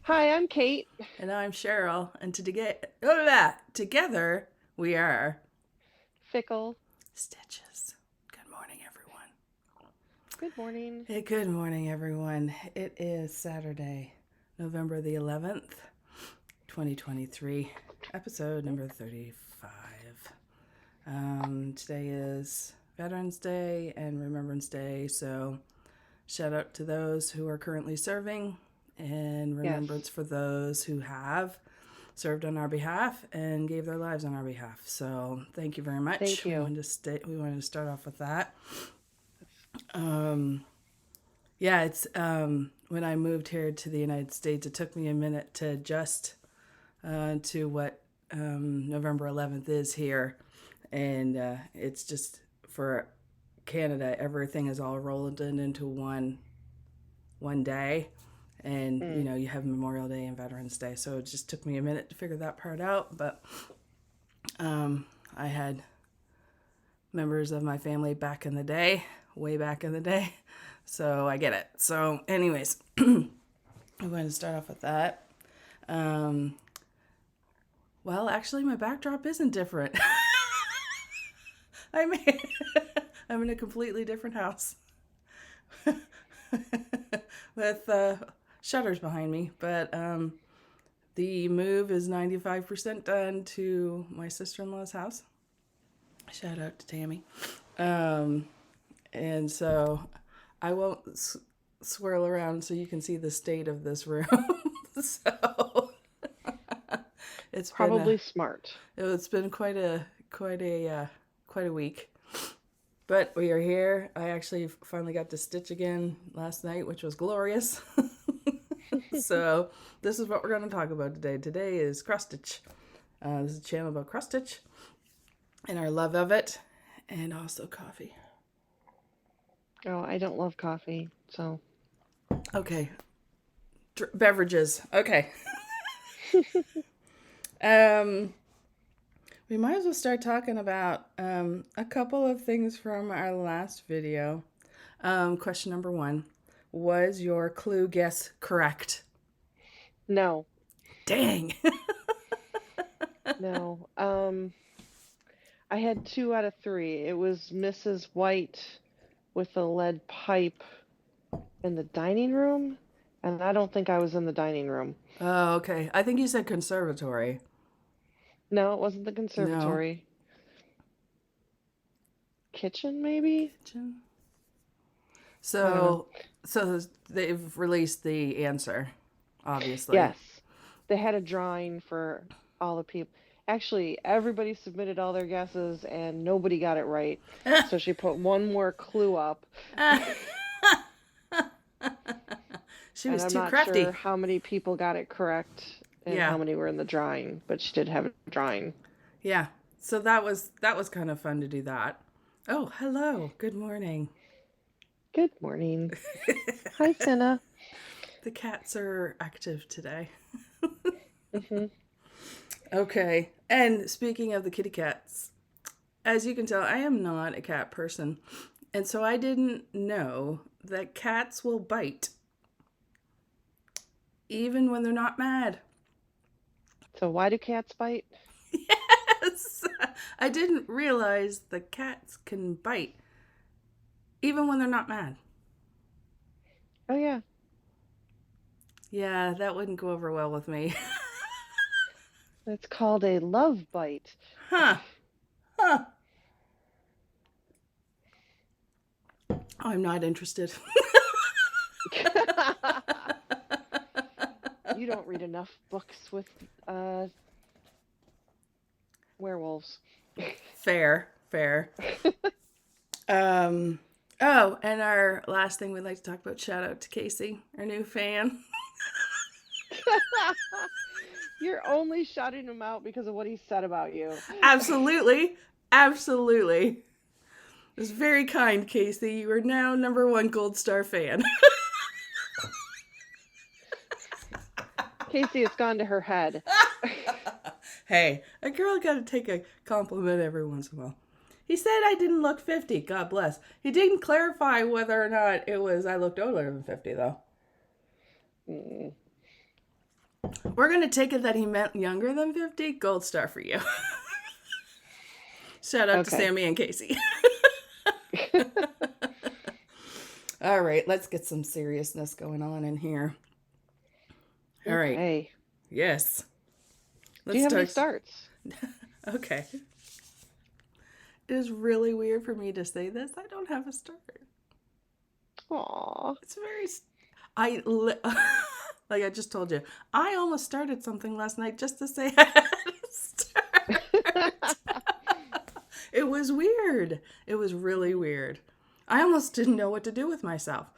Hi, I'm Kate. And I'm Cheryl, and together we are Fickle. Stitches. Good morning, everyone. Good morning. Hey, good morning, everyone. It is Saturday, November the 11th, 2023, episode number 35. Today is Veterans Day and Remembrance Day, so shout out to those who are currently serving and remembrance for those who have served on our behalf and gave their lives on our behalf. So thank you very much. Thank you. We wanted to start off with that. It's when I moved here to the United States, it took me a minute to adjust to what November 11th is here, and it's just for Canada, everything is all rolled into one day. And, you have Memorial Day and Veterans Day. So it just took me a minute to figure that part out. But I had members of my family back in the day, way back in the day. So I get it. So anyways, I'm going to start off with that. Well, actually, my backdrop isn't different. I'm in a completely different house with shutters behind me, but the move is 95% done to my sister-in-law's house. Shout out to Tammy. And so I won't swirl around so you can see the state of this room. So it's probably smart. It's been quite a week. But we are here. I actually finally got to stitch again last night, which was glorious. So this is what we're going to talk about today. Today is cross stitch. This is a channel about cross stitch and our love of it, and also coffee. Oh, I don't love coffee, so. Okay. Beverages. Okay. We might as well start talking about a couple of things from our last video. Question number 1. Was your clue guess correct? No. Dang. No. I had 2 out of 3. It was Mrs. White with a lead pipe in the dining room, and I don't think I was in the dining room. Oh, okay. I think you said conservatory. No, it wasn't the conservatory. No. Kitchen, maybe? Kitchen. So they've released the answer, obviously. Yes. They had a drawing for all the people. Actually, everybody submitted all their guesses and nobody got it right. So she put one more clue up. She was and too I'm not crafty. sure how many people got it correct and how many were in the drawing, but she did have a drawing. Yeah. So that was kind of fun to do that. Oh, hello. Good morning. Good morning. Hi, Senna. The cats are active today. Mm-hmm. Okay. And speaking of the kitty cats, as you can tell, I am not a cat person. And so I didn't know that cats will bite even when they're not mad. So why do cats bite? Yes. I didn't realize the cats can bite even when they're not mad. Oh, yeah. Yeah, that wouldn't go over well with me. It's called a love bite. Huh. I'm not interested. You don't read enough books with werewolves. Fair. Oh, and our last thing we'd like to talk about, shout out to Casey, our new fan. You're only shouting him out because of what he said about you. Absolutely. It's very kind, Casey. You are now #1 Gold Star fan. Casey, it's gone to her head. Hey, a girl got to take a compliment every once in a while. He said I didn't look 50. God bless. He didn't clarify whether or not it was I looked older than 50, though. We're going to take it that he meant younger than 50. Gold star for you. Shout out to Okay. Sammy and Casey. All right, let's get some seriousness going on in here. All right. Okay. Yes. Do you have any starts? Okay. It is really weird for me to say this. I don't have a start. Aw. It's very... like I just told you, I almost started something last night just to say I had a start. It was weird. It was really weird. I almost didn't know what to do with myself,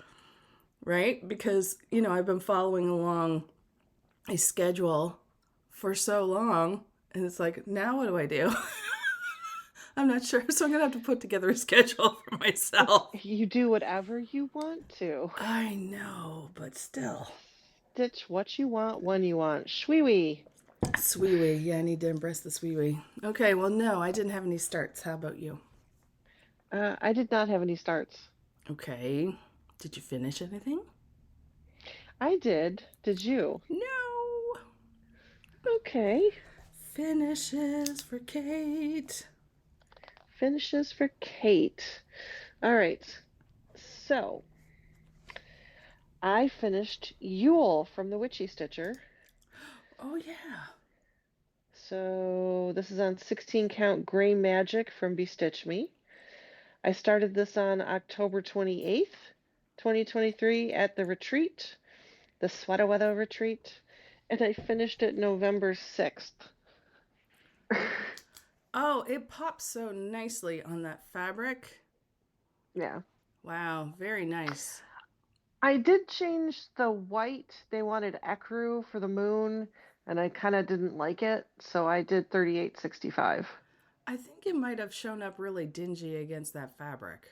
right? Because, I've been following along a schedule for so long, and it's like, now what do I do? I'm not sure, so I'm going to have to put together a schedule for myself. You do whatever you want to. I know, but still. Stitch what you want when you want. Shwee-wee. Swee-wee. Yeah, I need to embrace the swee-wee. Okay, well, no, I didn't have any starts. How about you? I did not have any starts. Okay. Did you finish anything? I did. Did you? No. Okay. Finishes for Kate. Finishes for Kate. All right. So, I finished Yule from the Witchy Stitcher. Oh, yeah. So, this is on 16 count Gray Magic from Bestitch Me. I started this on October 28th, 2023 at the retreat, the Sweater Weather retreat, and I finished it November 6th. Oh, it pops so nicely on that fabric. Yeah. Wow, very nice. I did change the white. They wanted ecru for the moon, and I kind of didn't like it, so I did 3865. I think it might have shown up really dingy against that fabric.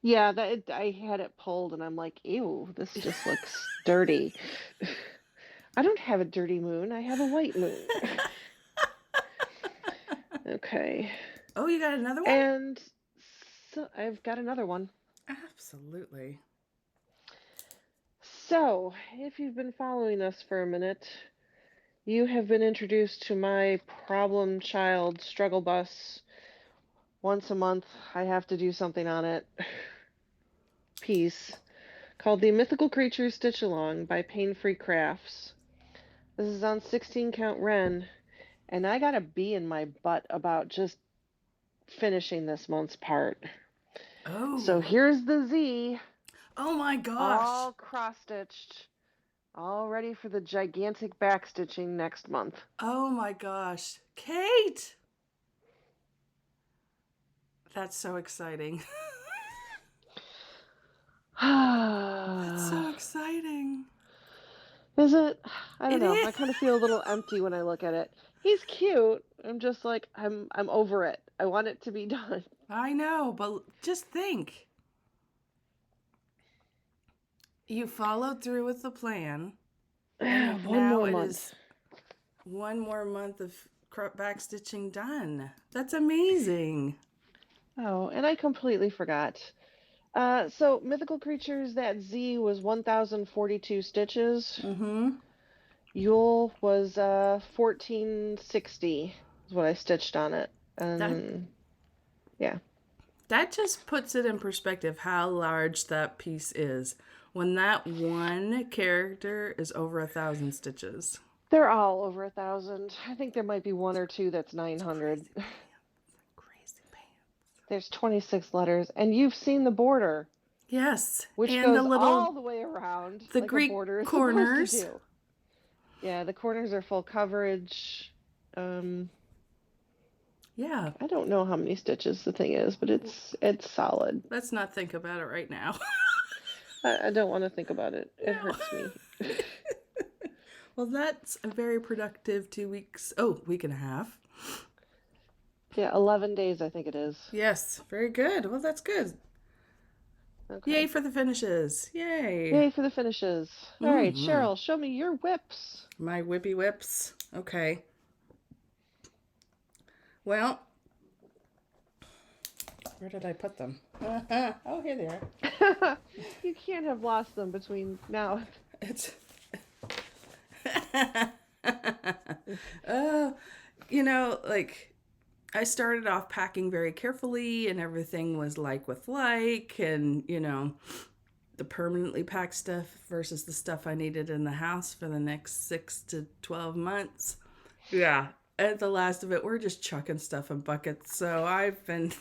Yeah, I had it pulled, and I'm like, ew, this just looks dirty. I don't have a dirty moon. I have a white moon. Okay. Oh, you got another one? And so I've got another one. Absolutely. So, if you've been following us for a minute, you have been introduced to my problem child struggle bus. Once a month, I have to do something on it. Piece called the Mythical Creatures Stitch Along by Paine Free Crafts. This is on 16 count Ren, and I got a bee in my butt about just finishing this month's part. Oh. So here's the Z. Oh my gosh. All cross-stitched. All ready for the gigantic backstitching next month. Oh my gosh. Kate! That's so exciting. That's so exciting. Is it? I don't It know. is. I kind of feel a little empty when I look at it. He's cute. I'm just like, I'm over it. I want it to be done. I know, but just think. You followed through with the plan. And One now more it month. is one more month of backstitching done. That's amazing. Oh, and I completely forgot. So Mythical Creatures, that Z was 1,042 stitches. Mm-hmm. Yule was 1,460 is what I stitched on it. And yeah. That just puts it in perspective how large that piece is. When that one character is over 1,000 stitches. They're all over 1,000. I think there might be one or two that's 900. Crazy pants. There's 26 letters, and you've seen the border. Yes, Which and goes the little, all the way around. the like Greek a border is corners. supposed to do. Yeah, the corners are full coverage. Yeah. I don't know how many stitches the thing is, but it's solid. Let's not think about it right now. I don't want to think about it. It hurts me. Well, that's a very productive 2 weeks. Oh, week and a half. Yeah, 11 days I think it is. Yes, very good. Well, that's good. Okay. Yay for the finishes. Yay. Yay for the finishes. All right, Cheryl, show me your whips. My Whippy Whips. Okay. Well, where did I put them? Oh, here they are. You can't have lost them between now. It's uh, you know, like I started off packing very carefully and everything was like with like, and you know, the permanently packed stuff versus the stuff I needed in the house for the next 6 to 12 months. Yeah. At the last of it, we're just chucking stuff in buckets. So I've been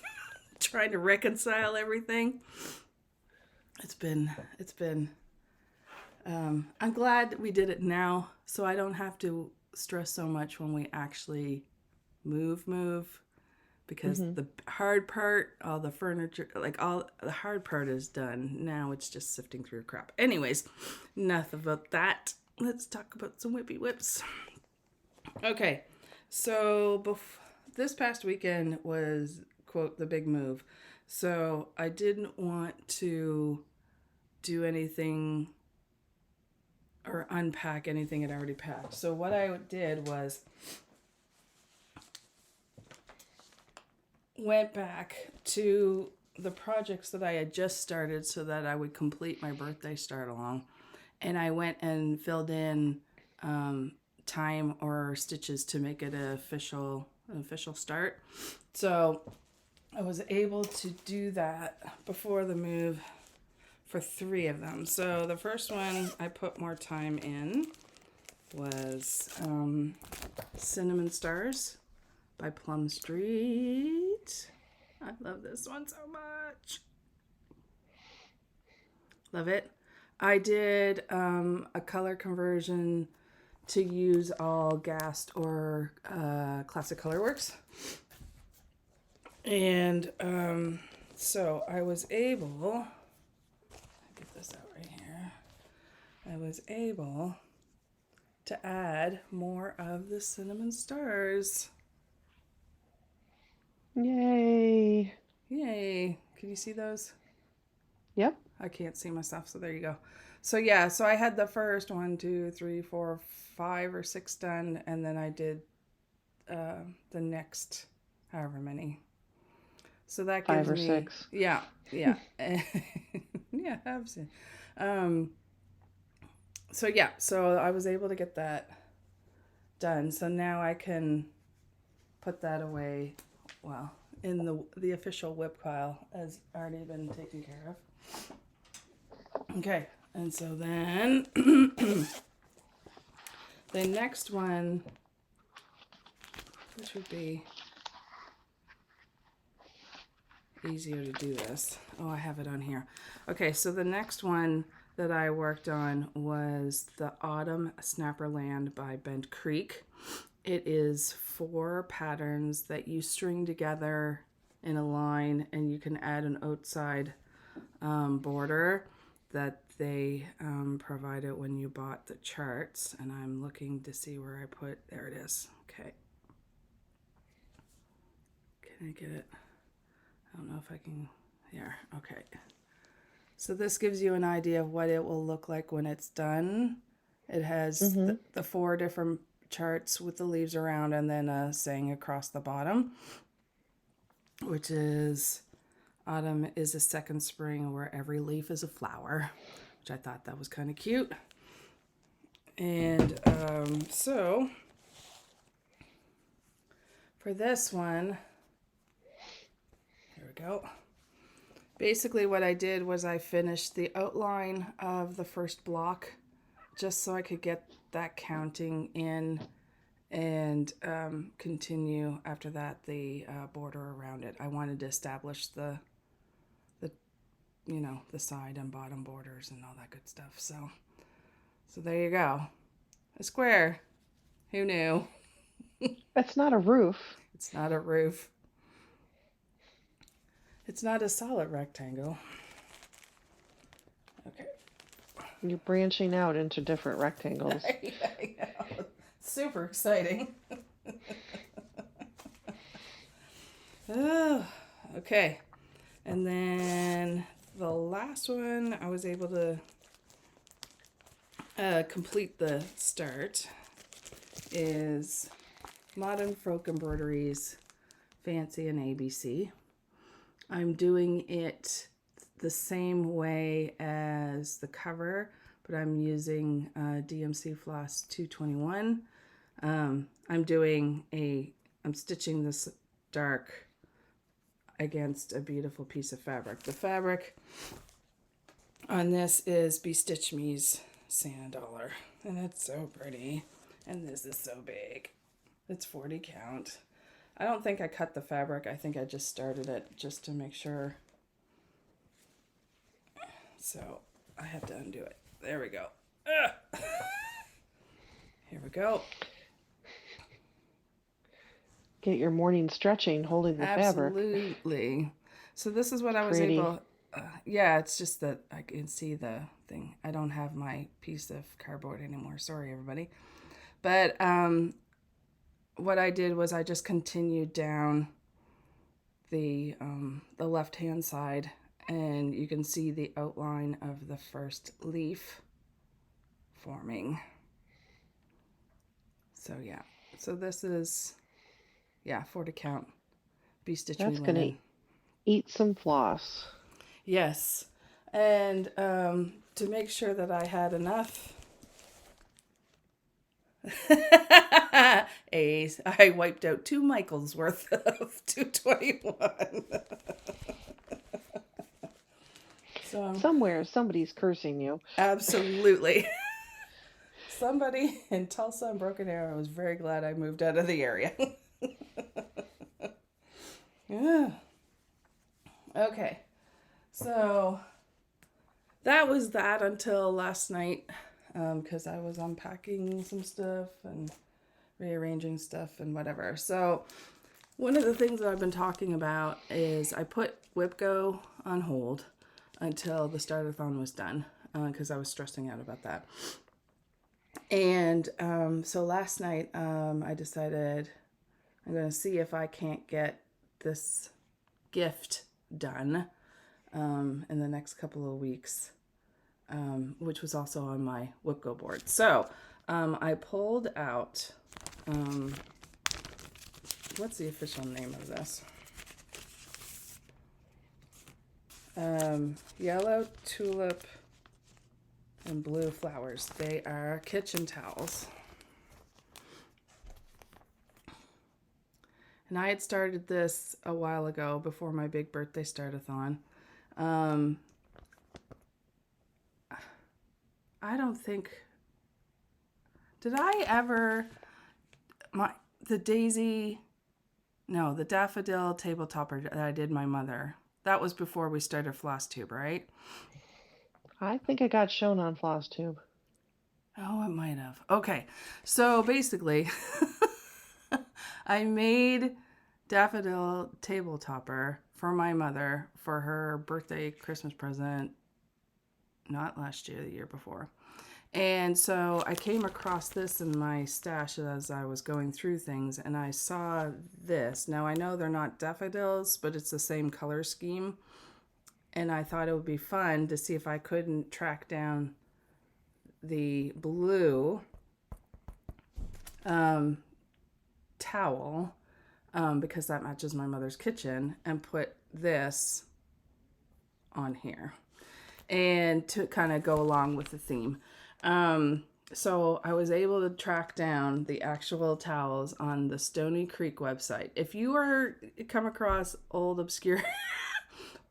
trying to reconcile everything. It's been, I'm glad we did it now so I don't have to stress so much when we actually move because the hard part, all the furniture, like all the hard part is done. Now it's just sifting through crap. Anyways, enough about that. Let's talk about some Whippy Whips. Okay, so this past weekend was, quote, the big move. So I didn't want to do anything or unpack anything I'd already packed. So what I did was went back to the projects that I had just started so that I would complete my birthday start along. And I went and filled in time or stitches to make it an official start. So I was able to do that before the move for 3 of them. So the first one I put more time in was Cinnamon Stars by Plum Street. I love this one so much. Love it. I did a color conversion to use all Gast or Classic Colorworks. And so I was able, get this out right here. I was able to add more of the Cinnamon Stars. Yay. Yay. Can you see those? Yep. I can't see myself, so there you go. So yeah, so I had the first 1, 2, 3, 4, 5 or 6 done, and then I did the next however many. So that gives 5 or me 6. Yeah. Yeah, I've seen. So yeah, so I was able to get that done. So now I can put that away. Well, in the official whip pile has already been taken care of. Okay, and so then the next one, which would be easier to do this. Oh, I have it on here. Okay, so the next one that I worked on was the Autumn Snapperland by Bent Creek. It is 4 patterns that you string together in a line, and you can add an outside border that they provided when you bought the charts. And I'm looking to see where I put, there it is. Okay. Can I get it? I don't know if I can, here, okay. So this gives you an idea of what it will look like when it's done. It has the 4 different charts with the leaves around and then a saying across the bottom, which is autumn is a second spring where every leaf is a flower, which I thought that was kind of cute. And so for this one, here we go. Basically what I did was I finished the outline of the first block just so I could get that counting in and continue after that the border around it. I wanted to establish the you know, the side and bottom borders and all that good stuff. So there you go. A square. Who knew? That's not a roof. It's not a roof. It's not a solid rectangle. Okay. You're branching out into different rectangles. I know. Super exciting. Oh, okay. And then the last one, I was able to complete the start, is Modern Folk Embroideries, Fancy and ABC. I'm doing it the same way as the cover, but I'm using DMC Floss 221 I'm stitching this dark against a beautiful piece of fabric. The fabric on this is Be Stitch Me's Santa Dollar, and it's so pretty. And this is so big. It's 40 count. I don't think I cut the fabric. I think I just started it just to make sure. So I have to undo it. There we go. Here we go. Get your morning stretching holding the fabric. Absolutely. So this is what I was Pretty. able. Yeah, it's just that I can see the thing. I don't have my piece of cardboard anymore. Sorry, everybody. But what I did was I just continued down the left-hand side, and you can see the outline of the first leaf forming. So yeah, so this is 40 count. Be Stitch Me That's linen. gonna eat some floss. Yes, and to make sure that I had enough. I wiped out 2 Michaels worth of 221. So Somewhere, somebody's cursing you. absolutely. Somebody in Tulsa and Broken Arrow was very glad I moved out of the area. Yeah. Okay. So that was that until last night, because I was unpacking some stuff and rearranging stuff and whatever. So one of the things that I've been talking about is I put WhipGo on hold until the Startathon was done, because I was stressing out about that. And so last night I decided I'm going to see if I can't get this gift done in the next couple of weeks, which was also on my WhipGo board. So I pulled out, what's the official name of this? Yellow tulip and blue flowers. They are kitchen towels. And I had started this a while ago before my big birthday Startathon. I don't think, did I ever, the daffodil table topper that I did my mother, that was before we started FLOSSTUBE, right? I think I got shown on FlosStube. Oh, it might have. Okay, so basically, I made daffodil table topper for my mother for her birthday Christmas present, not last year, the year before. And so I came across this in my stash as I was going through things, and I saw this. Now, I know they're not daffodils, but it's the same color scheme. And I thought it would be fun to see if I couldn't track down the blue towel, because that matches my mother's kitchen, and put this on here, and to kind of go along with the theme. So I was able to track down the actual towels on the Stony Creek website. If you come across old obscure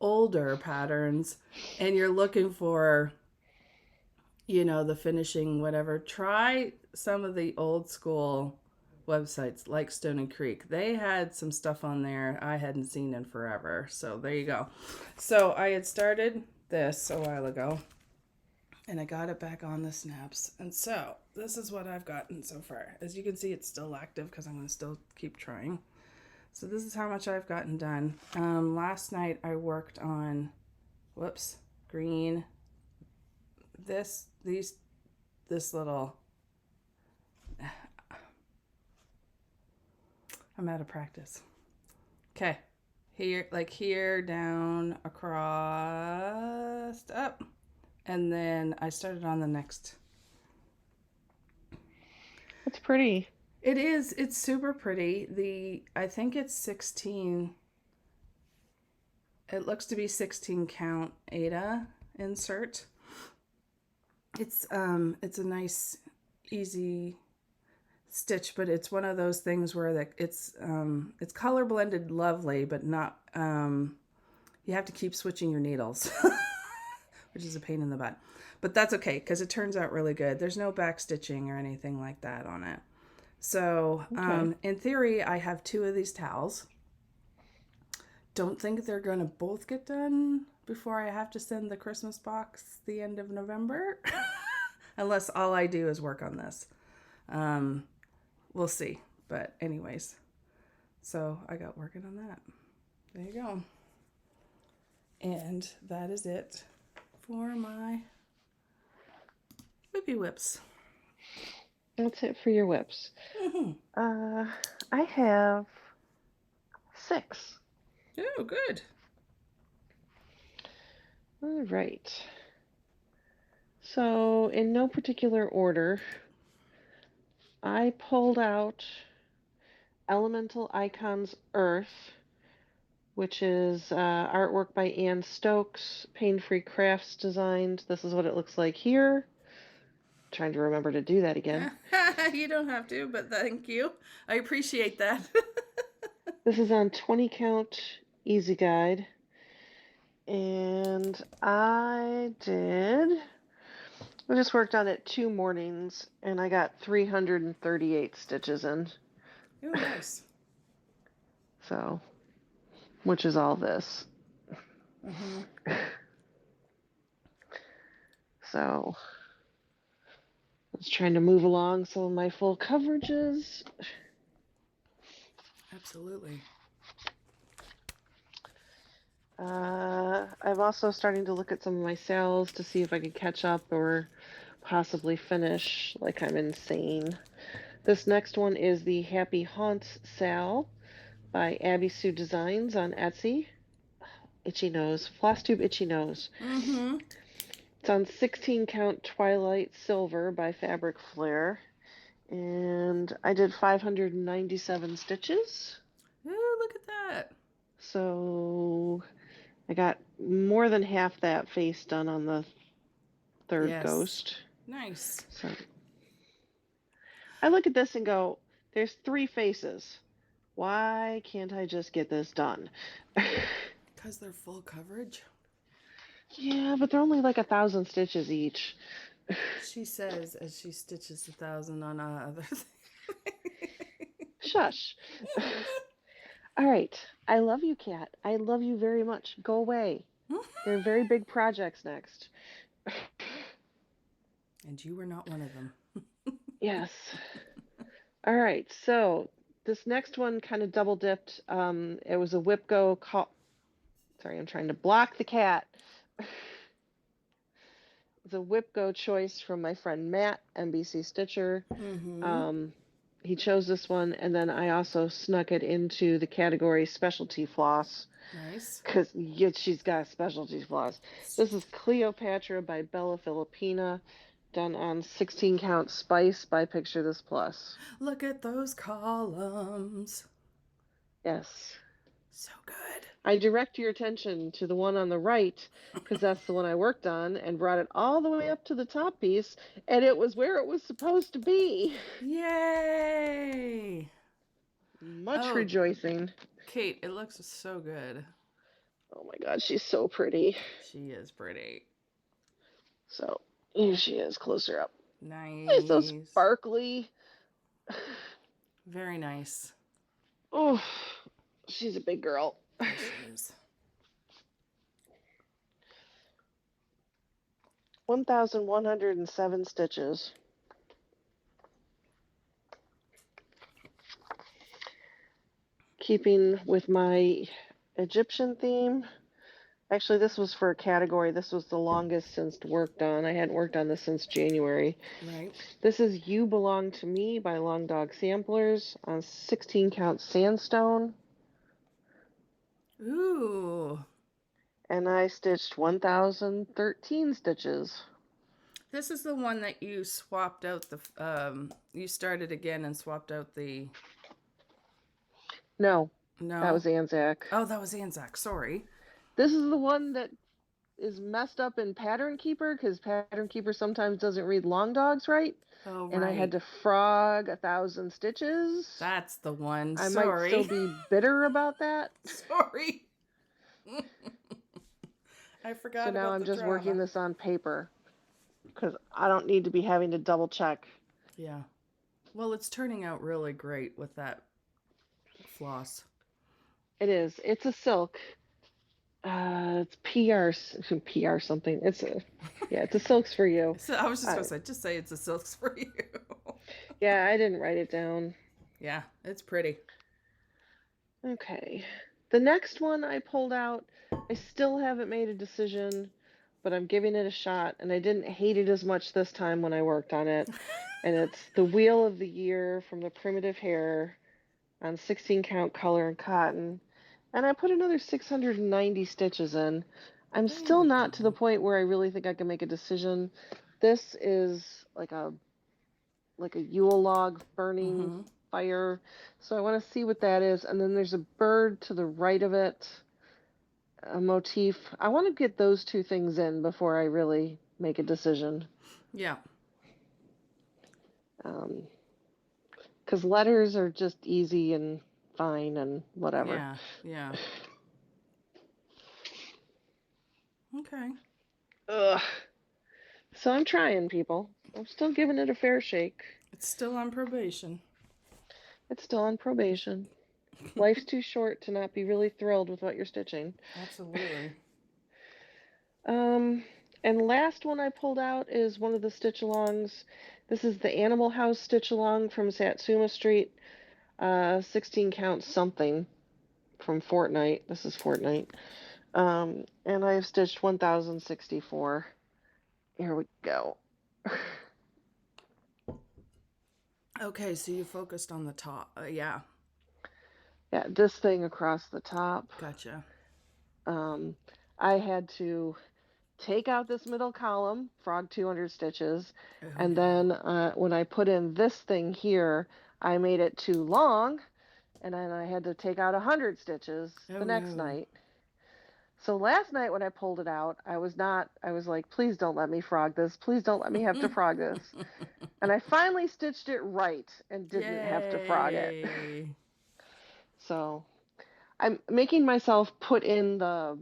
older patterns and you're looking for, the finishing whatever, try some of the old school websites like Stony Creek. They had some stuff on there I hadn't seen in forever. So there you go. So I had started this a while ago, and I got it back on the snaps. And so this is what I've gotten so far. As you can see, it's still active because I'm going to still keep trying. So this is how much I've gotten done. Last night I worked on, green, this little, I'm out of practice. Okay, here, down, across, up. And then I started on the next. It's pretty. It is. It's super pretty. I think it's 16. It looks to be 16 count Aida insert. It's a nice, easy stitch, but it's one of those things where it's color blended lovely, but not you have to keep switching your needles, which is a pain in the butt. But that's okay because it turns out really good. There's no back stitching or anything like that on it. So in theory, I have 2 of these towels. Don't think they're going to both get done before I have to send the Christmas box the end of November. Unless all I do is work on this. We'll see. But anyways, so I got working on that. There you go. And that is it for my Whippy Whips. That's it for your whips. Mm-hmm. I have 6. Oh, good. All right. So, in no particular order, I pulled out Elemental Icons Earth, which is artwork by Ann Stokes, Paine Free Crafts designed. This is what it looks like here. Trying to remember to do that again. You don't have to, but thank you. I appreciate that. This is on 20 count easy guide. And I just worked on it 2 mornings and I got 338 stitches in. Oh, nice. So, which is all this. Mm-hmm. So, I was trying to move along some of my full coverages. Absolutely. I'm also starting to look at some of my sales to see if I could catch up or possibly finish like I'm insane. This next one is the Happy Haunts Sal by AbbieSueDesigns on Etsy. Itchy Nose. FLOSSTUBE Itchy Nose. Mm-hmm. It's on 16 count Twilight Silver by Fabric Flare. And I did 597 stitches. Oh, look at that. So I got more than half that face done on the 3rd ghost. Nice. So I look at this and go, there's 3 faces. Why can't I just get this done? Because they're full coverage. Yeah, but they're only like 1,000 stitches each. She says as she stitches 1,000 on other things. Shush. All right. I love you, Kat. I love you very much. Go away. There are very big projects next. And you were not one of them. Yes. All right. So this next one kind of double dipped. It was a WhipGo call. Sorry, I'm trying to block the cat. It's a WhipGo choice from my friend Matt, NBC Stitcher. Mm-hmm. He chose this one, and then I also snuck it into the category specialty floss. Nice. Because she's got specialty floss. This is Cleopatra by Bella Filipina, done on 16 count Spice by Picture This Plus. Look at those columns. Yes. So good. I direct your attention to the one on the right, because that's the one I worked on, and brought it all the way up to the top piece, and it was where it was supposed to be. Yay! Much rejoicing. Kate, it looks so good. Oh my god, she's so pretty. She is pretty. So, here she is, closer up. Nice. It's so sparkly. Very nice. Oh, she's a big girl. She is. 1,107 stitches. Keeping with my Egyptian theme. Actually, this was for a category. This was the longest since worked on. I hadn't worked on this since January. Right. This is You Belong to Me by Long Dog Samplers on 16 count sandstone. Ooh. And I stitched 1,013 stitches. This is the one that you swapped out the, you started again and swapped out the... No. No. That was Anzac. Oh, that was Anzac. Sorry. This is the one that is messed up in Pattern Keeper because Pattern Keeper sometimes doesn't read long dogs right. Oh, And I had right. to frog 1,000 stitches. That's the one. I might still Sorry. be bitter about that. Sorry. I So forgot now about I'm the just working drama. this on paper because I don't need to be having to double check. Yeah. Well, it's turning out really great with that floss. It is. It's a silk. It's PR something. It's a silks for you. So I was just Uh, gonna say, just say it's a silks for you. yeah, I didn't write it down. Yeah, it's pretty. Okay. The next one I pulled out, I still haven't made a decision, but I'm giving it a shot, and I didn't hate it as much this time when I worked on it. And it's the Wheel of the Year from the Primitive Hare on 16 count color and cotton. And I put another 690 stitches in. I'm There still you not to the go. point where I really think I can make a decision. This is like a Yule log burning Mm-hmm. fire. So I want to see what that is. And then there's a bird to the right of it, a motif. I want to get those two things in before I really make a decision. Yeah. Because letters are just easy and fine and whatever. Yeah. Yeah. Okay. Ugh. So I'm trying, people. I'm still giving it a fair shake. It's still on probation. It's still on probation. Life's too short to not be really thrilled with what you're stitching. Absolutely. Um, and last one I pulled out is one of the stitch alongs. This is the Animal House stitch along from Satsuma Street, 16 count something from Fortnite. This is Fortnite. And I've stitched 1,064. Here we go. Okay, so you focused on the top. Yeah. Yeah, this thing across the top. Gotcha. Um, I had to take out this middle column, frog 200 stitches, Oh, and no. then when I put in this thing here, I made it too long, and then I had to take out 100 stitches Oh, the next no. night. So last night when I pulled it out, I was like, please don't let me frog this. Please don't let me have to frog this. And I finally stitched it right and didn't have to frog it. Yay. So I'm making myself put in the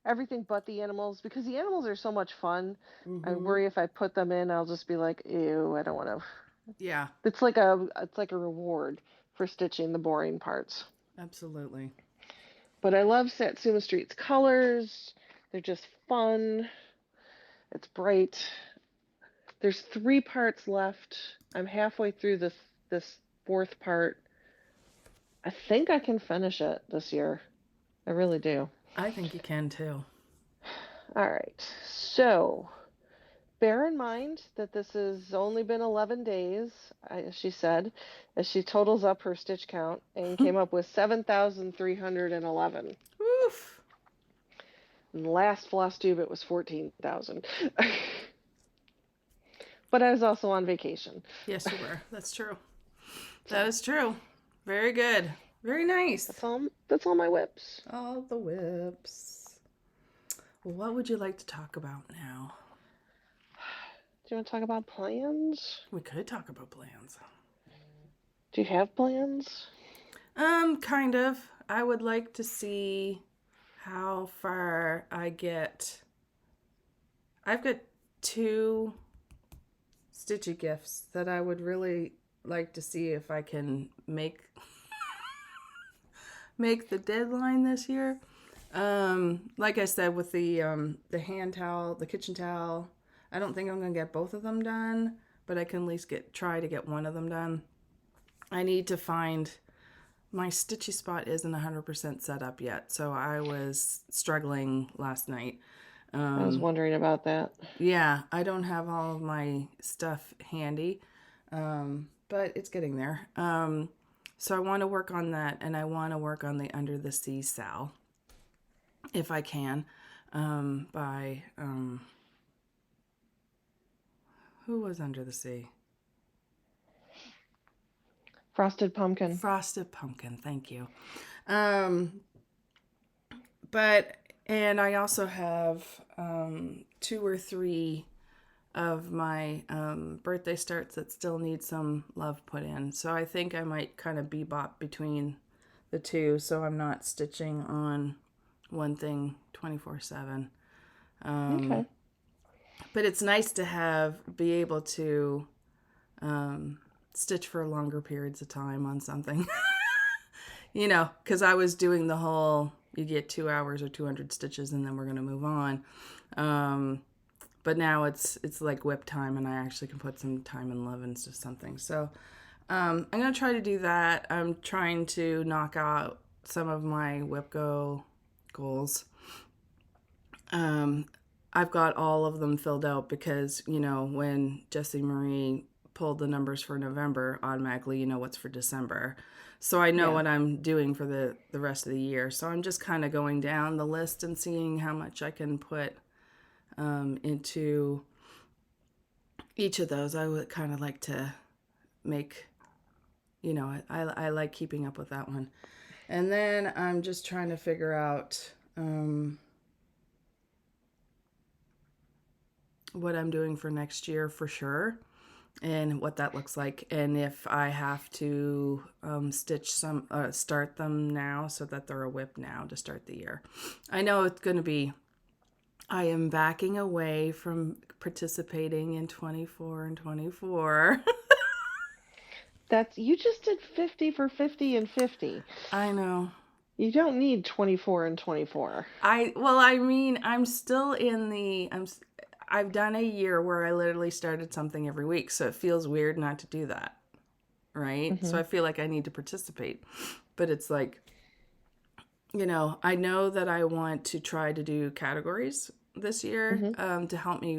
everything but the animals because the animals are so much fun. I Mm-hmm. worry if I put them in, I'll just be like, ew, I don't want to. Yeah, It's like a reward for stitching the boring parts. absolutely. But I love Satsuma Street's colors. They're just fun. It's bright. There's 3 parts left. I'm halfway through this fourth part. I think I can finish it this year. I really do. I think you can too. All right. So bear in mind that this has only been 11 days, she said, as she totals up her stitch count and came up with 7,311. Woof. And last FLOSSTUBE it was 14,000. But I was also on vacation. Yes, you were. That's true. That is true. Very good. Very nice. That's all my whips. All the whips. Well, what would you like to talk about now? Do you want to talk about plans? We could talk about plans. Do you have plans? Kind of. I would like to see how far I get. I've got 2 Stitchy Gifts that I would really like to see if I can make the deadline this year. Like I said, with the hand towel, the kitchen towel, I don't think I'm gonna get both of them done, but I can at least try to get one of them done. I need to find my stitchy spot isn't 100% set up yet, so I was struggling last night. I was wondering about that. Yeah, I don't have all of my stuff handy, but it's getting there. So I want to work on that, and I want to work on the Under the Sea Sal, if I can, by, who was Under the Sea? Frosted Pumpkin. Frosted Pumpkin, thank you. but, and I also have 2 or 3 of my birthday starts that still need some love put in. So I think I might kind of bebop between the two, so I'm not stitching on one thing 24/7. Okay. But it's nice to be able to stitch for longer periods of time on something. Because I was doing the whole, you get 2 hours or 200 stitches and then we're going to move on. But now it's like whip time, and I actually can put some time and love into something. So I'm going to try to do that. I'm trying to knock out some of my whip go goals. I've got all of them filled out because, when Jessie Marie pulled the numbers for November, automatically you know what's for December. So I know what I'm doing for the rest of the year. So I'm just kind of going down the list and seeing how much I can put into each of those. I would kind of like to make, I like keeping up with that one. And then I'm just trying to figure out what I'm doing for next year for sure, and what that looks like, and if I have to stitch some, start them now so that they're a whip now to start the year. I know it's going to be, I am backing away from participating in 24 and 24. You just did 50 for 50 and 50. I know. You don't need 24 and 24. I'm still I've done a year where I literally started something every week, so it feels weird not to do that, right? Mm-hmm. So I feel like I need to participate. But it's like, I know that I want to try to do categories this year to help me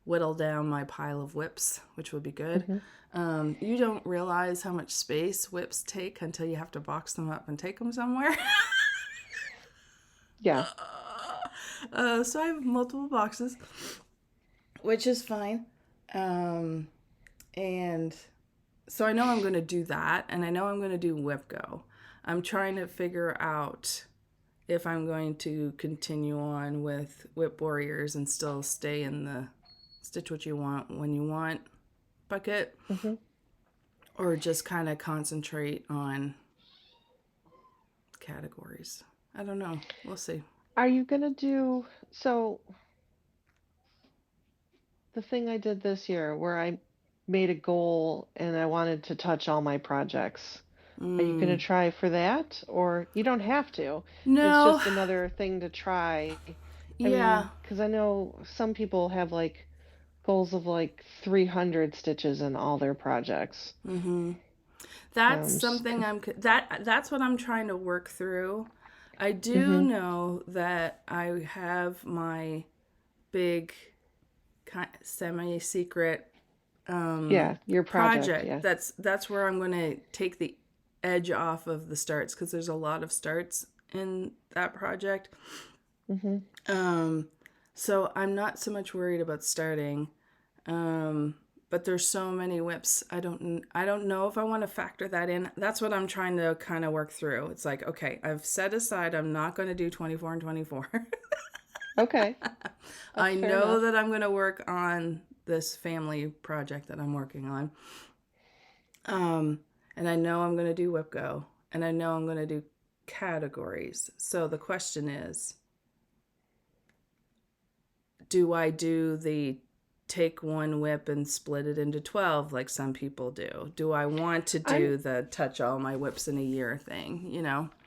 whittle down my pile of whips, which would be good. You don't realize how much space whips take until you have to box them up and take them somewhere. Yeah. So I have multiple boxes, which is fine. And so I know I'm going to do that, and I know I'm going to do Whip Go. I'm trying to figure out if I'm going to continue on with Whip Warriors and still stay in the stitch what you want when you want bucket, or just kind of concentrate on categories. I don't know. We'll see. Are you going to do, so the thing I did this year where I made a goal and I wanted to touch all my projects. Are you going to try for that? Or you don't have to. It's No. just another thing to try. I Yeah. mean, because I know some people have like goals of like 300 stitches in all their projects. That's something that's what I'm trying to work through. I do know that I have my big semi-secret Yeah, your project, project. yeah. That's where I'm going to take the edge off of the starts, because there's a lot of starts in that project. So I'm not so much worried about starting. But there's so many whips. I don't know if I want to factor that in. That's what I'm trying to kind of work through. It's like, okay, I've set aside I'm not going to do 24 and 24. Okay. I Fair know enough. that I'm going to work on this family project that I'm working on. And I know I'm going to do Whip Go, and I know I'm going to do categories. So the question is, do I do the take one whip and split it into 12 like some people do? Do I want to I'm do the touch all my whips in a year thing,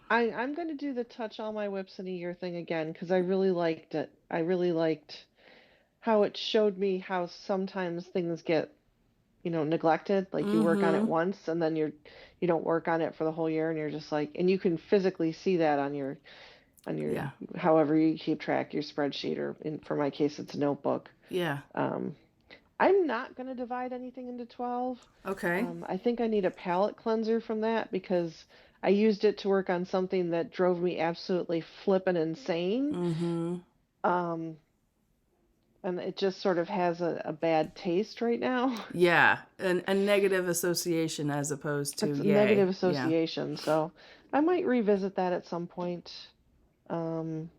I'm going to do the touch all my whips in a year thing again because I really liked it. I really liked how it showed me how sometimes things get, neglected. Like you work on it once and then you don't work on it for the whole year, and you're just like, and you can physically see that on your Yeah. however you keep track, your spreadsheet, or for my case it's a notebook. Yeah. I'm not going to divide anything into 12. Okay. I think I need a palette cleanser from that because I used it to work on something that drove me absolutely flippin' insane. Um, And it just sort of has a bad taste right now. Yeah, a negative association as opposed to It's a negative yay. Yeah. association, so I might revisit that at some point. Um,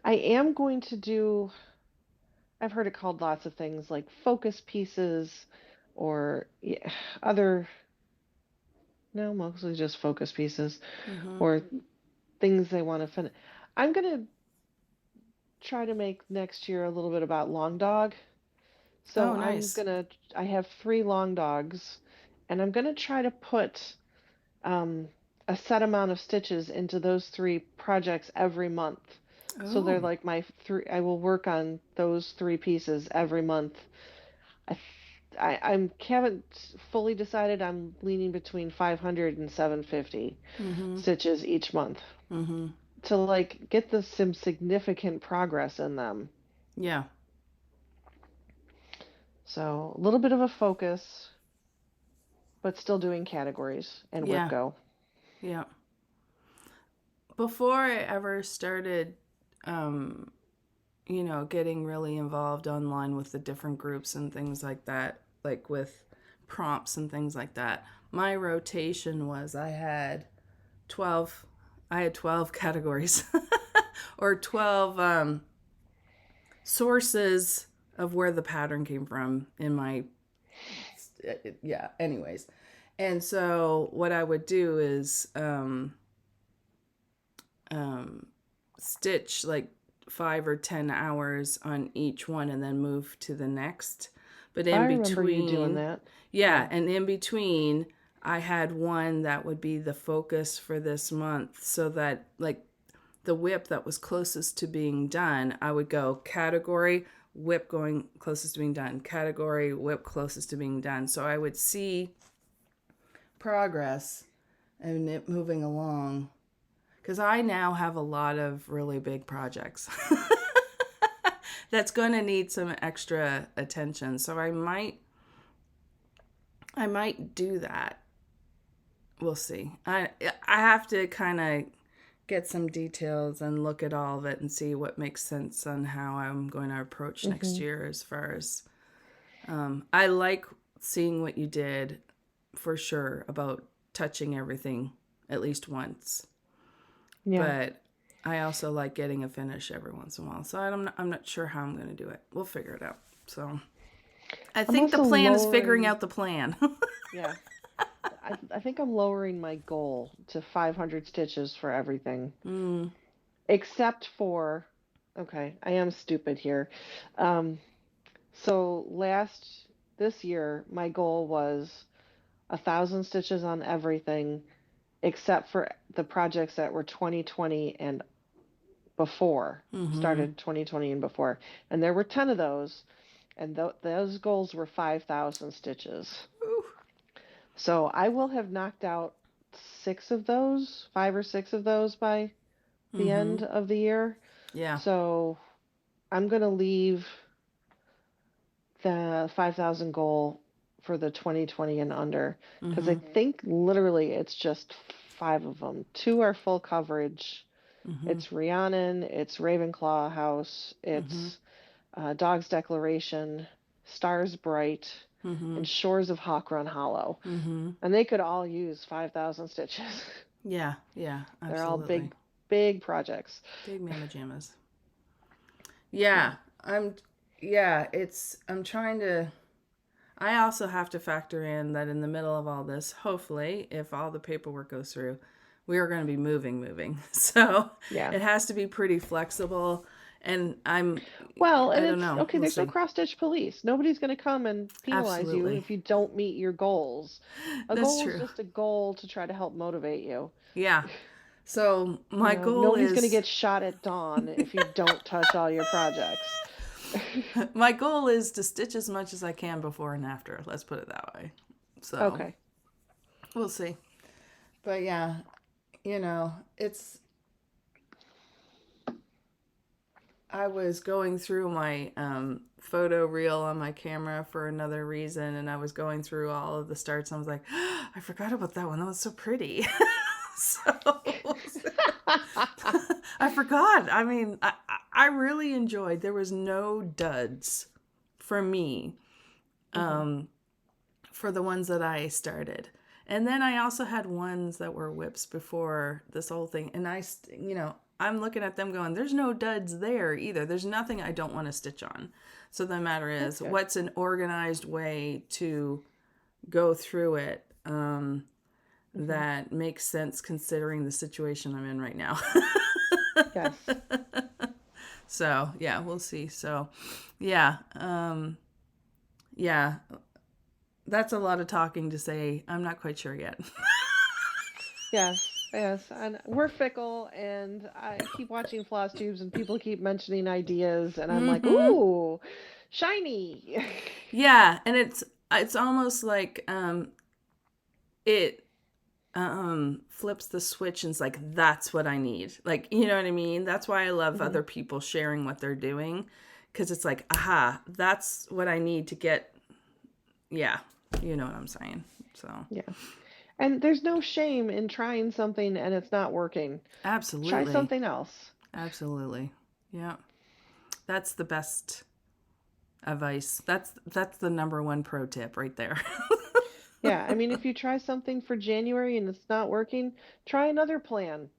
I am going to do, I've heard it called lots of things like focus pieces or yeah, other, no, mostly just focus pieces Mm-hmm. or things they want to finish. I'm going to try to make next year a little bit about Long Dog. So Oh, I'm nice. gonna, I have 3 long dogs, and I'm gonna try to put um, a set amount of stitches into those 3 projects every month. So they're Oh. like my three, I will work on those 3 pieces every month. I haven't fully decided. I'm leaning between 500 and 750 Mm-hmm. stitches each month Mm-hmm. to like get some significant progress in them. Yeah. So a little bit of a focus, but still doing categories and whip Yeah. go. Yeah. Before I ever started, um, getting really involved online with the different groups and things like that, like with prompts and things like that, my rotation was 12, I had 12 categories or 12 sources of where the pattern came from in my, yeah, anyways. And so what I would do is um, stitch like 5 or 10 hours on each one and then move to the next. But in I remember you doing between, that. yeah, Yeah. and in between, I had one that would be the focus for this month so that, like, the whip that was closest to being done, I would go category, whip going closest to being done, category, whip closest to being done. So I would see progress and it moving along because I now have a lot of really big projects that's going to need some extra attention. So I might do that. We'll see. I have to kind of get some details and look at all of it and see what makes sense on how I'm going to approach next Hmm. year as far as I like seeing what you did for sure about touching everything at least once. Yeah. But I also like getting a finish every once in a while. So I'm not sure how I'm going to do it. We'll figure it out. So I I'm think the also plan is figuring lowering, out the plan. yeah. I think I'm lowering my goal to 500 stitches for everything, mm, except for, okay, I am stupid here. Um, so this year, my goal was 1,000 stitches on everything, except for the projects that were 2020 and before, mm-hmm. started 2020 and before. And there were 10 of those, and those goals were 5,000 stitches. Ooh. So I will have knocked out 6 of those, 5 or 6 of those by the Mm-hmm. end of the year. Yeah. So I'm going to leave the 5,000 goal for the 2020 and under because I Mm-hmm. think literally it's just 5 of them. 2 are full coverage. Mm-hmm. It's Rhiannon, it's Ravenclaw House, Mm-hmm. it's Dog's Declaration, Stars Bright, Mm-hmm. and Shores of Hawkrun Hollow. Mm-hmm. And they could all use 5,000 stitches. Yeah. Yeah. They're all Absolutely. big, big projects. Big mama jammas. Yeah. I'm. Yeah. I'm trying to. I also have to factor in that in the middle of all this, hopefully, if all the paperwork goes through, we are going to be moving. So Yeah. it has to be pretty flexible. And Well, and I don't it's know. okay, We'll there's no see. cross stitch police. Nobody's going to come and penalize you Absolutely. if you don't meet your goals. A That's goal is true. just a goal to try to help motivate you. Yeah. So my goal Nobody's going to is get shot at dawn if you don't touch all your projects. my goal is to stitch as much as I can before and after. Let's put it that way. So Okay. we'll see. But yeah, it's I was going through my photo reel on my camera for another reason, and I was going through all of the starts. And I was like, oh, I forgot about that one. That was so pretty. So I forgot. I mean, I I really enjoyed. There was no duds for me, for the ones that I started. And then I also had ones that were whips before this whole thing. And I'm looking at them going, there's no duds there either. There's nothing I don't want to stitch on. So the matter is, Okay. what's an organized way to go through it that makes sense considering the situation I'm in right now? Yes. So, yeah, we'll see. So, yeah. Yeah. That's a lot of talking to say. I'm not quite sure yet. Yes. Yes. And we're fickle, and I keep watching FLOSSTUBES, and people keep mentioning ideas, and I'm like, ooh, shiny. Yeah, and it's almost like it flips the switch and it's like, that's what I need. Like, you know what I mean? That's why I love other people sharing what they're doing, because it's like, aha, that's what I need to get. Yeah, you know what I'm saying. So Yeah. And there's no shame in trying something and it's not working. absolutely. Try something else. Absolutely. Yeah. That's the best advice. That's the number one pro tip right there. Yeah, I mean, if you try something for January and it's not working, try another plan.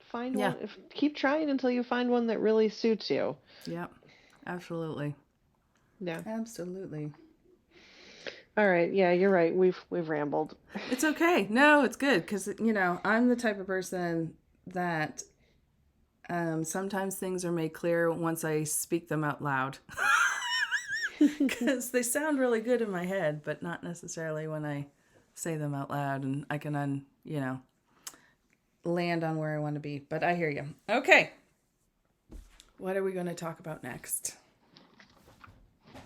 Find Yeah. one, keep trying until you find one that really suits you. Yep. Absolutely. Yeah. Absolutely. All right. Yeah, you're right. We've rambled. It's okay. No, it's good because I'm the type of person that sometimes things are made clear once I speak them out loud. Because they sound really good in my head, but not necessarily when I say them out loud, and I can land on where I want to be. But I hear you. Okay. What are we going to talk about next?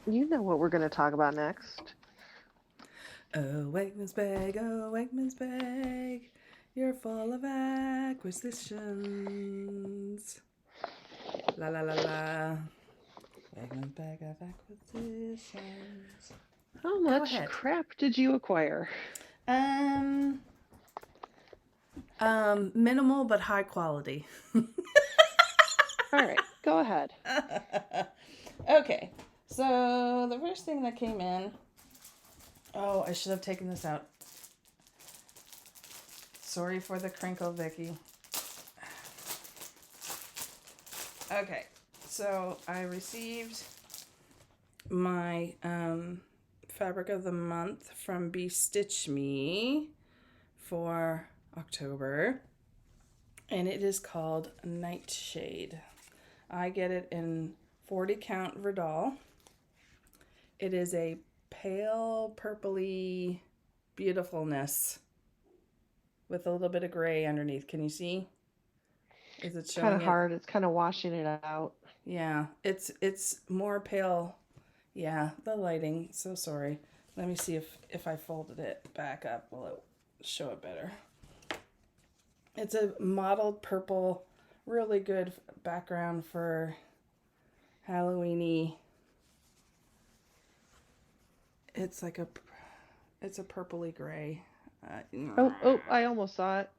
You know what we're going to talk about next. Oh, Wakeman's bag, you're full of acquisitions. La la la la. Wakeman's bag of acquisitions. How much crap did you acquire? Minimal but high quality. All right, go ahead. Okay, so the first thing that came in. Oh, I should have taken this out. Sorry for the crinkle, Vicky. Okay, so I received my fabric of the month from Be Stitch Me for October, and it is called Nightshade. I get it in 40 count Verdal. It is a pale purpley beautifulness with a little bit of gray underneath. Can you see? Is it showing? Kind of hard. It's kind of washing it out. Yeah, it's more pale. Yeah, the lighting. So sorry. Let me see if I folded it back up, will it show it better? It's a mottled purple, really good background for Halloween-y. It's like it's a purpley gray. Oh, I almost saw it.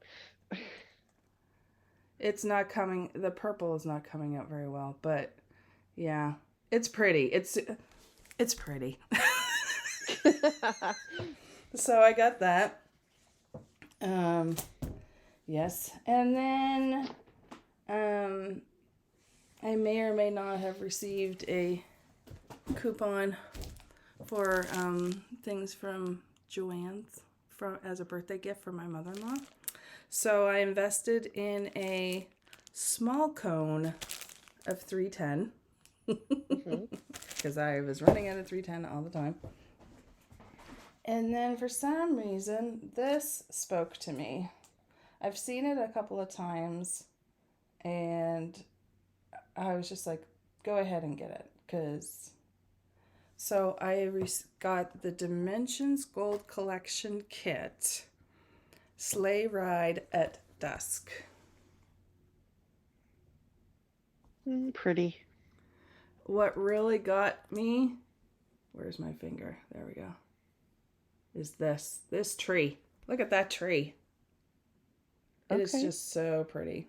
It's not coming, the purple is not coming out very well, but yeah, it's pretty. It's pretty. So I got that. Yes. And then I may or may not have received a coupon for things from Joann's as a birthday gift for my mother-in-law. So I invested in a small cone of 310 because I was running out of 310 all the time. And then for some reason, this spoke to me. I've seen it a couple of times, and I was just like, go ahead and get it. So I got the Dimensions Gold Collection Kit, Sleigh Ride at Dusk. Pretty. What really got me, where's my finger? There we go. Is this tree. Look at that tree. It is just so pretty.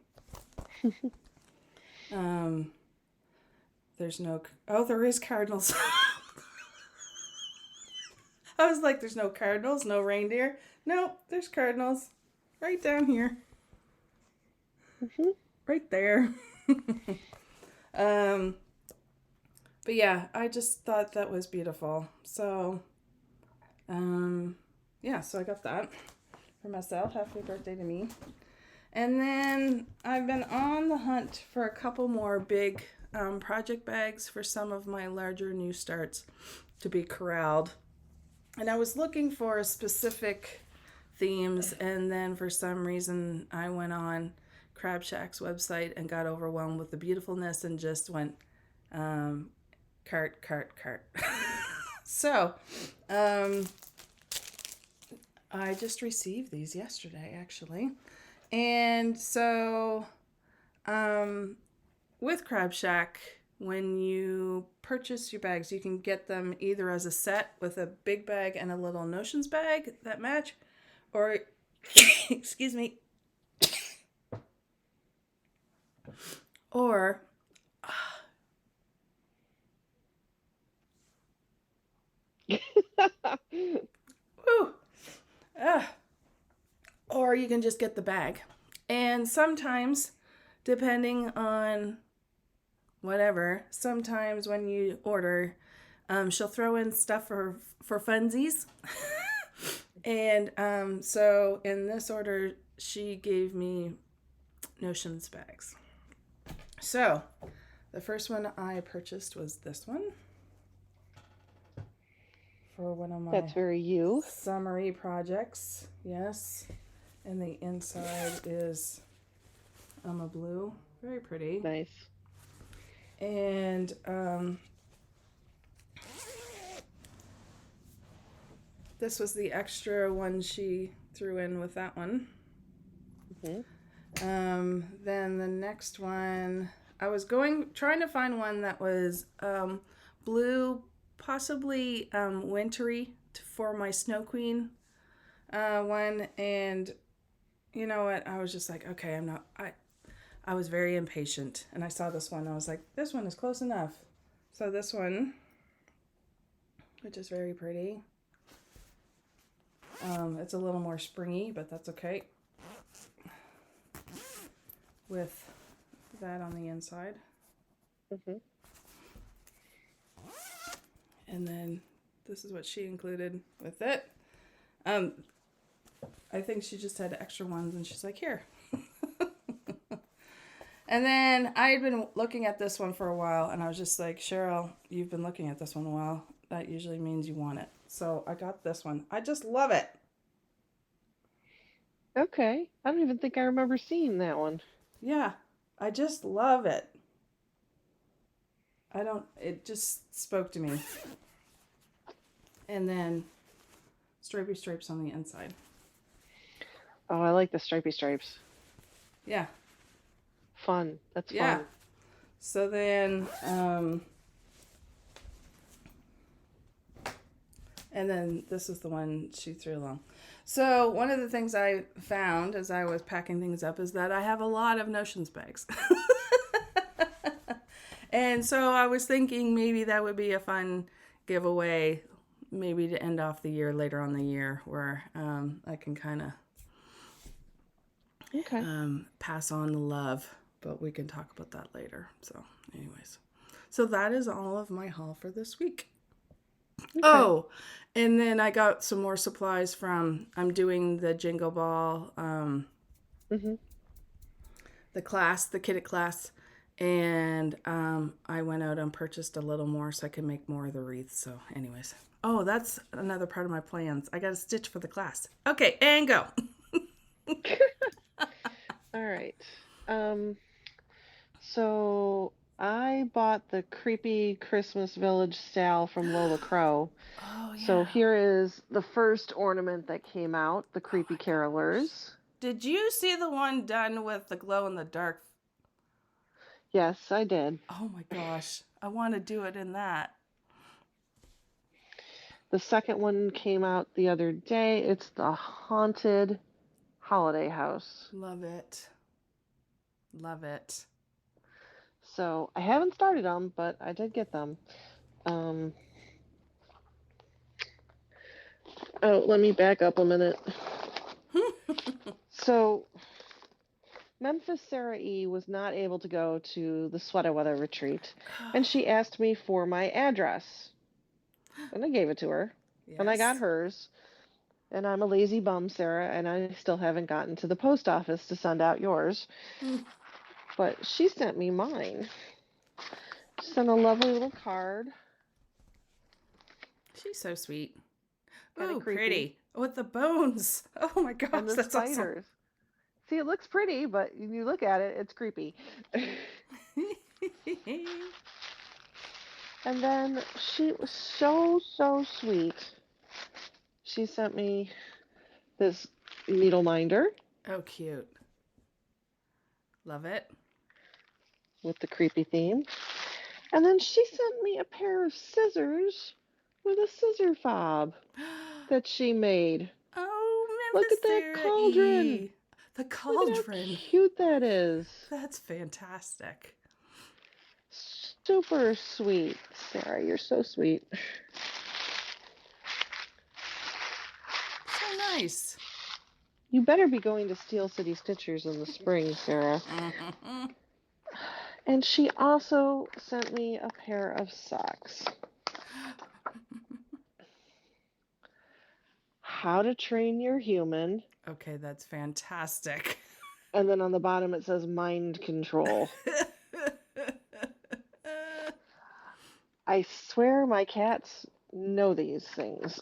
There's no, oh, there is cardinals. I was like, there's no cardinals, no reindeer. Nope, there's cardinals. Right down here. Mm-hmm. Right there. But yeah, I just thought that was beautiful. So, yeah, so I got that for myself. Happy birthday to me. And then I've been on the hunt for a couple more big project bags for some of my larger new starts to be corralled. And I was looking for specific themes, and then for some reason I went on Crab Shack's website and got overwhelmed with the beautifulness and just went cart. So I just received these yesterday, actually. And so with Crab Shack, when you purchase your bags, you can get them either as a set with a big bag and a little notions bag that match, or excuse me, or whew, or you can just get the bag. And sometimes, depending on whatever, sometimes when you order, she'll throw in stuff for funsies. And so in this order, she gave me notions bags. So the first one I purchased was this one for one of my That's very you. summary projects. Yes. And the inside is a blue. Very pretty. Nice. And this was the extra one she threw in with that one. Mm-hmm. Then the next one, I was trying to find one that was blue, possibly wintry for my Snow Queen one. And you know what? I was just like, okay, I was very impatient, and I saw this one. I was like, this one is close enough. So this one, which is very pretty. It's a little more springy, but that's okay. With that on the inside. Mm-hmm. And then this is what she included with it. I think she just had extra ones, and she's like, here. And then I had been looking at this one for a while, and I was just like, Cheryl, you've been looking at this one a while. That usually means you want it. So I got this one. I just love it. Okay. I don't even think I remember seeing that one. Yeah, I just love it. It just spoke to me. And then stripy stripes on the inside. Oh, I like the stripy stripes. Yeah. Fun. That's Yeah. fun. So then, and then this is the one she threw along. So one of the things I found as I was packing things up is that I have a lot of notions bags. And so I was thinking maybe that would be a fun giveaway, maybe to end off the year, later on the year, where I can kind of pass on the love, but we can talk about that later. So anyways, so that is all of my haul for this week. Okay. Oh, and then I got some more supplies I'm doing the Jingle Ball, the class, the Kidit class, and I went out and purchased a little more so I could make more of the wreaths. So anyways, oh, that's another part of my plans. I got a stitch for the class. Okay, and go. All right. So I bought the creepy Christmas Village style from Lola Crow. Oh, yeah. So here is the first ornament that came out, the Creepy Carolers. Did you see the one done with the glow in the dark? Yes, I did. Oh my gosh. I want to do it in that. The second one came out the other day. It's the Haunted Holiday House. Love it. Love it. So I haven't started them, but I did get them. Oh, let me back up a minute. So Memphis Sarah E was not able to go to the Sweater Weather retreat, and she asked me for my address, and I gave it to her, and I got Yes. hers. And I'm a lazy bum, Sarah, and I still haven't gotten to the post office to send out yours. But she sent me mine. She sent a lovely little card. She's so sweet. Kind of Ooh, creepy. pretty. With the bones. Oh my gosh, And the that's awesome. spiders. See, it looks pretty, but when you look at it, it's creepy. And then she was so sweet. She sent me this needle minder. Oh, cute. Love it. With the creepy theme. And then she sent me a pair of scissors with a scissor fob that she made. Oh, Look Memphis at that Sarah cauldron. E. The Look cauldron. at how cute that is. That's fantastic. Super sweet. Sarah, you're so sweet. So nice. You better be going to Steel City Stitchers in the spring, Sarah. And she also sent me a pair of socks. How to Train Your Human. Okay, that's fantastic. And then on the bottom it says mind control. I swear my cats know these things.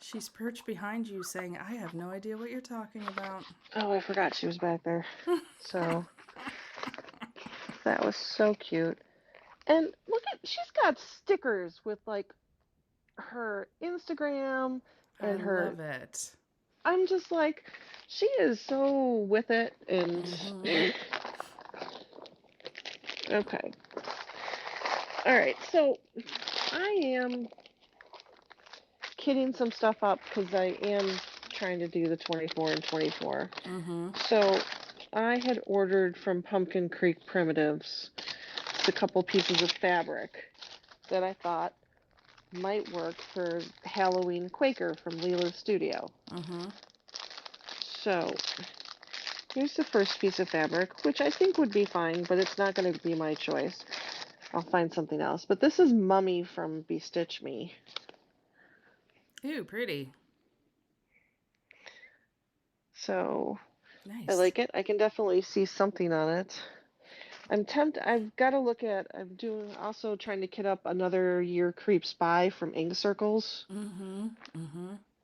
She's perched behind you saying, I have no idea what you're talking about. Oh, I forgot she was back there. So that was so cute. And look at, she's got stickers with like her Instagram and I her. love it. I'm just like, she is so with it. And okay. All right. So I am kitting some stuff up because I am trying to do the 24 and 24. So I had ordered from Pumpkin Creek Primitives a couple pieces of fabric that I thought might work for Halloween Quaker from Leela's Studio. So here's the first piece of fabric, which I think would be fine, but it's not going to be my choice. I'll find something else. But this is Mummy from Bestitch Me. Ew, pretty. So nice. I like it. I can definitely see something on it. I'm tempted. I've got to look at. I'm doing also trying to kit up Another Year Creeps By from Ink Circles.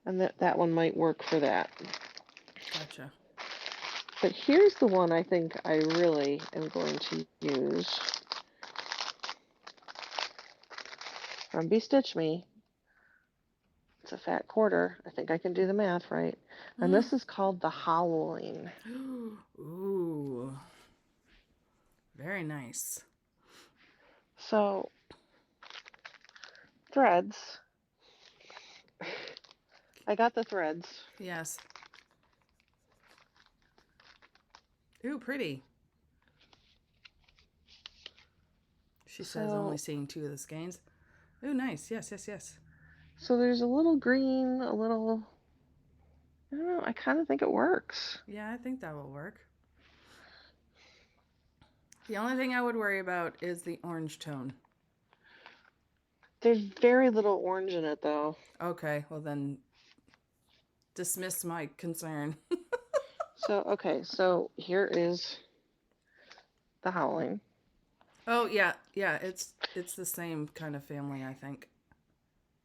And that one might work for that. Gotcha. But here's the one I think I really am going to use from Bestitch Me. It's a fat quarter. I think I can do the math right. And this is called The Howling. Ooh. Very nice. So, threads. I got the threads. Yes. Ooh, pretty. She says only seeing 2 of the skeins. Ooh, nice. Yes. So there's a little green, a little... I don't know. I kind of think it works. Yeah, I think that will work. The only thing I would worry about is the orange tone. There's very little orange in it, though. Okay, well then, dismiss my concern. So here is The Howling. Oh, yeah, it's the same kind of family, I think.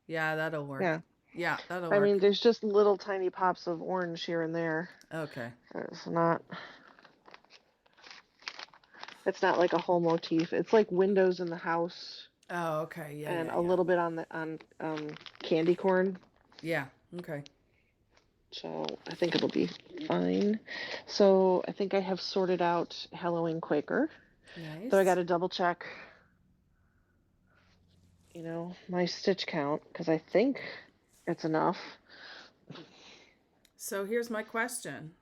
Yeah, that'll work. Yeah, that'll work. I mean, there's just little tiny pops of orange here and there. Okay. It's not like a whole motif. It's like windows in the house. Oh, okay. Yeah, and a little bit on candy corn. Yeah, okay. So I think it'll be fine. So I think I have sorted out Halloween Quaker. Nice. So I got to double check, my stitch count, because I think it's enough. So here's my question.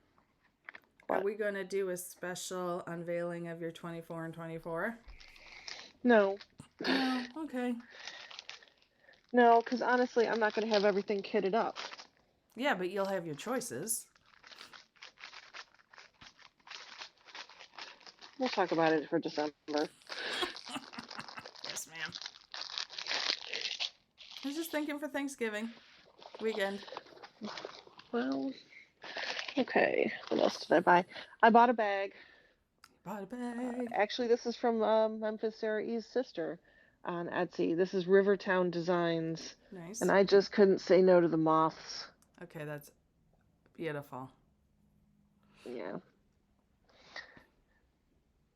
Are What? we going to do a special unveiling of your 24 and 24? No. Oh, okay. No, because honestly, I'm not going to have everything kitted up. Yeah, but you'll have your choices. We'll talk about it for December. Yes, ma'am. I was just thinking for Thanksgiving weekend. Well, okay. What else did I buy? I bought a bag. Bought a bag. Actually, this is from Memphis Sarah E's sister on Etsy. This is Rivertown Designs. Nice. And I just couldn't say no to the moths. Okay, that's beautiful. Yeah.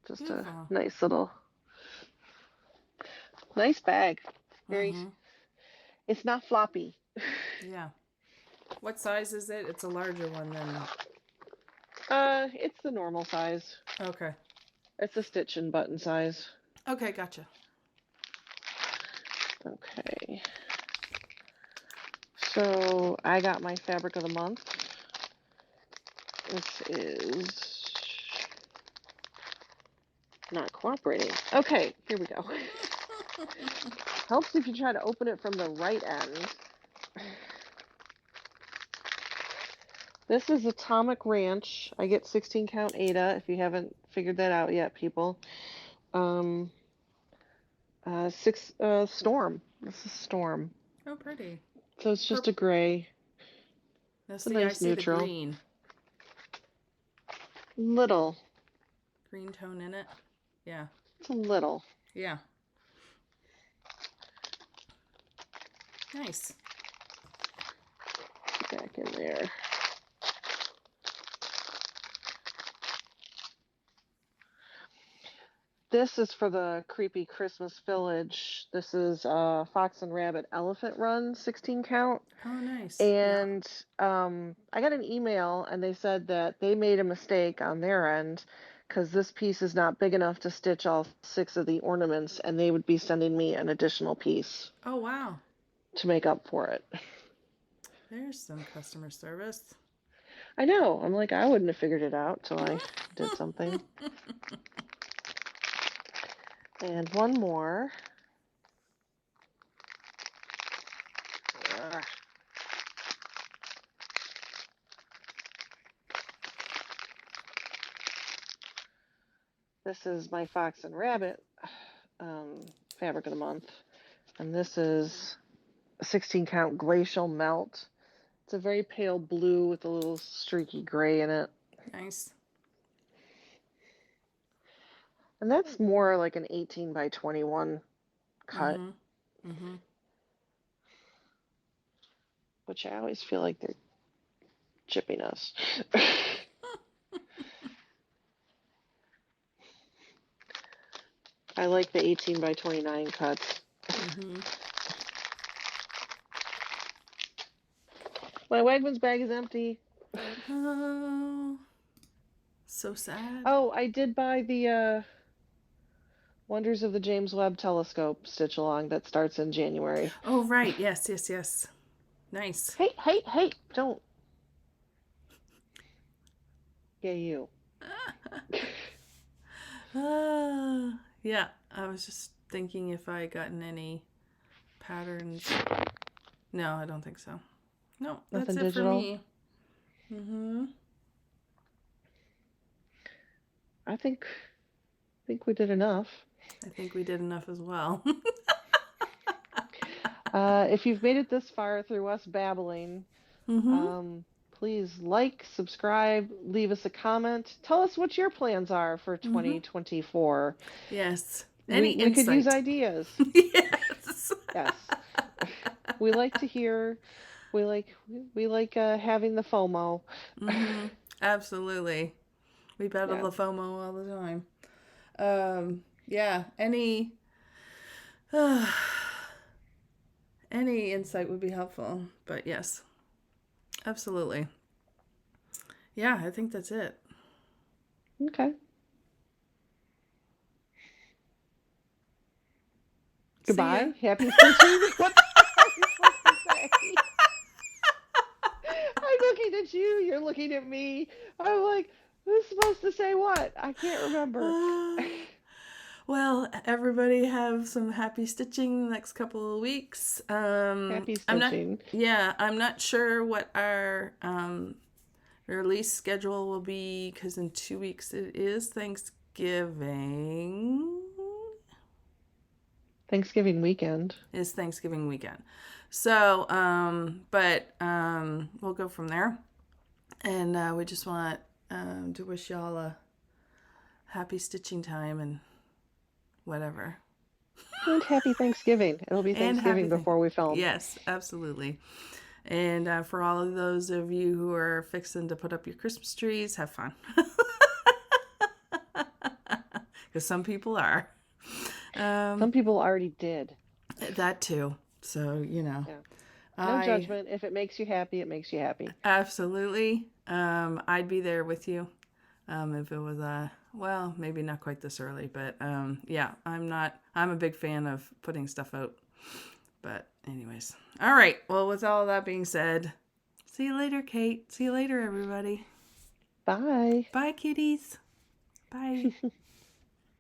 Just Beautiful. a nice bag. Very. Mm-hmm. It's not floppy. Yeah. What size is it? It's a larger one than. It's the normal size. Okay. It's a stitch and button size. Okay, gotcha. Okay. So I got my fabric of the month. This is not cooperating. Okay, here we go. Helps if you try to open it from the right end. This is Atomic Ranch. I get 16 count Ada, if you haven't figured that out yet, people. Storm. This is Storm. Oh, pretty. So it's just a gray. Now, It's a see, nice I see neutral. the green. Little. Green tone in it. Yeah. It's a little. Yeah. Nice. Back in there. This is for the Creepy Christmas Village. This is Fox and Rabbit Elephant Run 16 count. Oh, nice. And I got an email and they said that they made a mistake on their end because this piece is not big enough to stitch all 6 of the ornaments, and they would be sending me an additional piece. Oh, wow. To make up for it. There's some customer service. I know. I'm like, I wouldn't have figured it out till I did something. And one more. This is my Fox and Rabbit fabric of the month. And this is a 16 count Glacial Melt. It's a very pale blue with a little streaky gray in it. Nice. And that's more like an 18 by 21 cut. Mm-hmm. Mm-hmm. Which I always feel like they're chipping us. I like the 18 by 29 cuts. Mm-hmm. My Wegmans bag is empty. Oh, so sad. Oh, I did buy the Wonders of the James Webb Telescope stitch along that starts in January. Oh, right. Yes, yes, yes. Nice. Hey, don't. Yeah, you. Yeah, I was just thinking if I had gotten any patterns. No, I don't think so. No, that's Nothing it digital? for me. Mm-hmm. I think we did enough. I think we did enough as well. If you've made it this far through us babbling, please like, subscribe, leave us a comment. Tell us what your plans are for 2024. Yes. We could use ideas. Yes. Yes. We like to hear. We like having the FOMO. Mm-hmm. Absolutely. We battle the FOMO all the time. Yeah. Any insight would be helpful. But yes. Absolutely. Yeah, I think that's it. Okay. Goodbye. Happy stitching. What the hell are you supposed to say? I'm looking at you. You're looking at me. I'm like, Who's supposed to say what? I can't remember. Well, everybody have some happy stitching the next couple of weeks. Happy I'm not, stitching. yeah, I'm not sure what our release schedule will be because in 2 weeks it is Thanksgiving. Thanksgiving weekend. Is Thanksgiving weekend. So, but we'll go from there. And we just want to wish y'all a happy stitching time and whatever. And happy Thanksgiving. It'll be And Thanksgiving before we film. Yes, absolutely. And for all of those of you who are fixing to put up your Christmas trees, have fun. Because some people are. Some people already did. That too. So, you know. Yeah. No judgment. If it makes you happy, it makes you happy. Absolutely. I'd be there with you. If it was well, maybe not quite this early, but yeah, I'm a big fan of putting stuff out. But anyways. All right. Well, with all that being said, see you later, Kate. See you later, everybody. Bye. Bye, kitties. Bye.